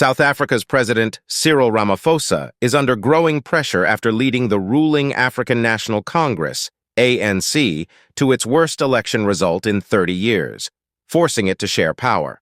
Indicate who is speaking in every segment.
Speaker 1: South Africa's President Cyril Ramaphosa is under growing pressure after leading the ruling African National Congress, ANC, to its worst election result in 30 years, forcing it to share power.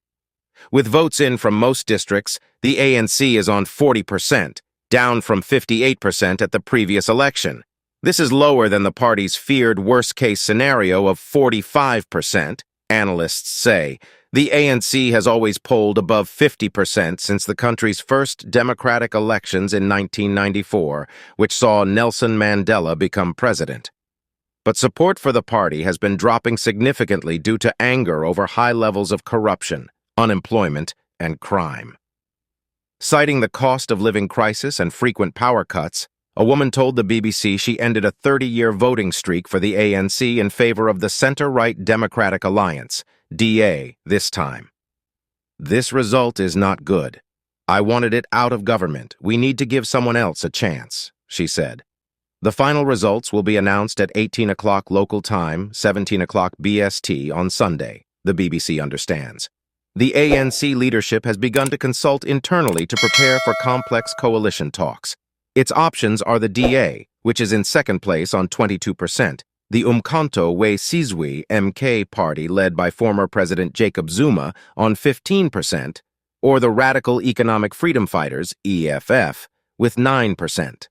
Speaker 1: With votes in from most districts, the ANC is on 40%, down from 58% at the previous election. This is lower than the party's feared worst-case scenario of 45%, analysts say. The ANC has always polled above 50% since the country's first democratic elections in 1994, which saw Nelson Mandela become president. But support for the party has been dropping significantly due to anger over high levels of corruption, unemployment, and crime. Citing the cost of living crisis and frequent power cuts, a woman told the BBC she ended a 30-year voting streak for the ANC in favor of the center-right Democratic Alliance, DA, this time. "This result is not good. I wanted it out of government. We need to give someone else a chance," she said. The final results will be announced at 18 o'clock local time, 17 o'clock BST on Sunday, the BBC understands. The ANC leadership has begun to consult internally to prepare for complex coalition talks. Its options are the DA, which is in second place on 22%, the Umkhonto we Sizwe MK party led by former President Jacob Zuma on 15%, or the Radical Economic Freedom Fighters, EFF, with 9%.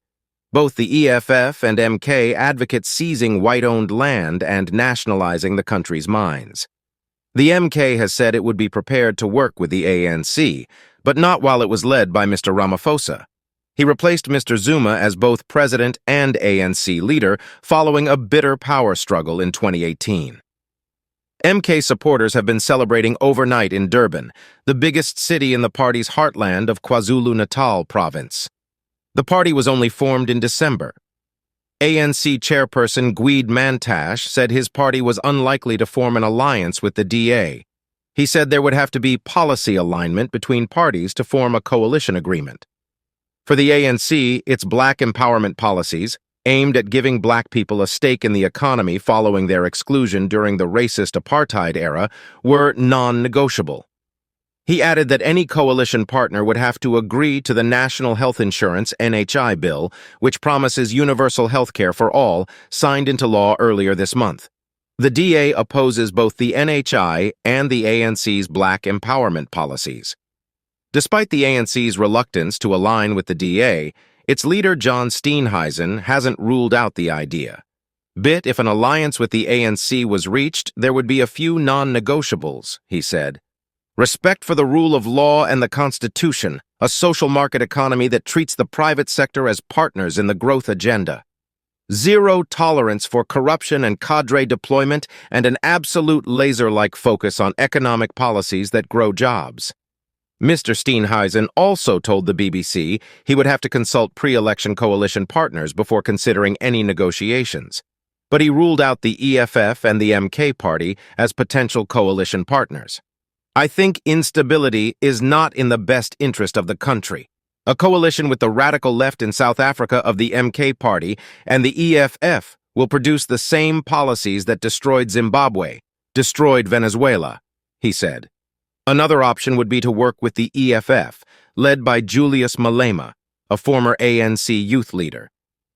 Speaker 1: Both the EFF and MK advocate seizing white-owned land and nationalizing the country's mines. The MK has said it would be prepared to work with the ANC, but not while it was led by Mr. Ramaphosa. He replaced Mr. Zuma as both president and ANC leader following a bitter power struggle in 2018. MK supporters have been celebrating overnight in Durban, the biggest city in the party's heartland of KwaZulu-Natal province. The party was only formed in December. ANC chairperson Gwede Mantashe said his party was unlikely to form an alliance with the DA. He said there would have to be policy alignment between parties to form a coalition agreement. For the ANC, its black empowerment policies, aimed at giving black people a stake in the economy following their exclusion during the racist apartheid era, were non-negotiable. He added that any coalition partner would have to agree to the National Health Insurance (NHI) bill, which promises universal health care for all, signed into law earlier this month. The DA opposes both the NHI and the ANC's black empowerment policies. Despite the ANC's reluctance to align with the DA, its leader John Steenhuisen hasn't ruled out the idea. If an alliance with the ANC was reached, there would be a few non-negotiables, he said. Respect for the rule of law and the Constitution, a social market economy that treats the private sector as partners in the growth agenda. Zero tolerance for corruption and cadre deployment, and an absolute laser-like focus on economic policies that grow jobs. Mr. Steenhuisen also told the BBC he would have to consult pre-election coalition partners before considering any negotiations. But he ruled out the EFF and the MK party as potential coalition partners. "I think instability is not in the best interest of the country. A coalition with the radical left in South Africa of the MK party and the EFF will produce the same policies that destroyed Zimbabwe, destroyed Venezuela," he said. Another option would be to work with the EFF, led by Julius Malema, a former ANC youth leader.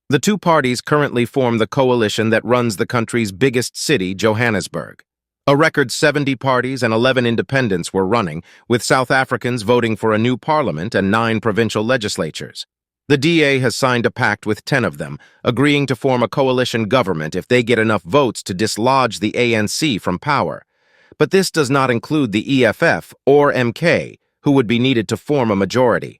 Speaker 1: The two parties currently form the coalition that runs the country's biggest city, Johannesburg. A record 70 parties and 11 independents were running, with South Africans voting for a new parliament and 9 provincial legislatures. The DA has signed a pact with 10 of them, agreeing to form a coalition government if they get enough votes to dislodge the ANC from power. But this does not include the EFF or MK, who would be needed to form a majority.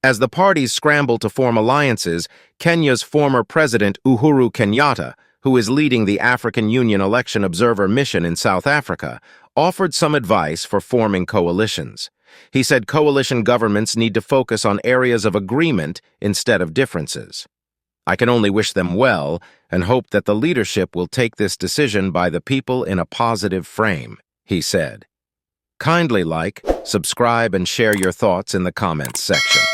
Speaker 1: As the parties scramble to form alliances, Kenya's former president Uhuru Kenyatta, who is leading the African Union Election Observer Mission in South Africa, offered some advice for forming coalitions. He said coalition governments need to focus on areas of agreement instead of differences. "I can only wish them well and hope that the leadership will take this decision by the people in a positive frame," he said. Kindly like, subscribe, and share your thoughts in the comments section.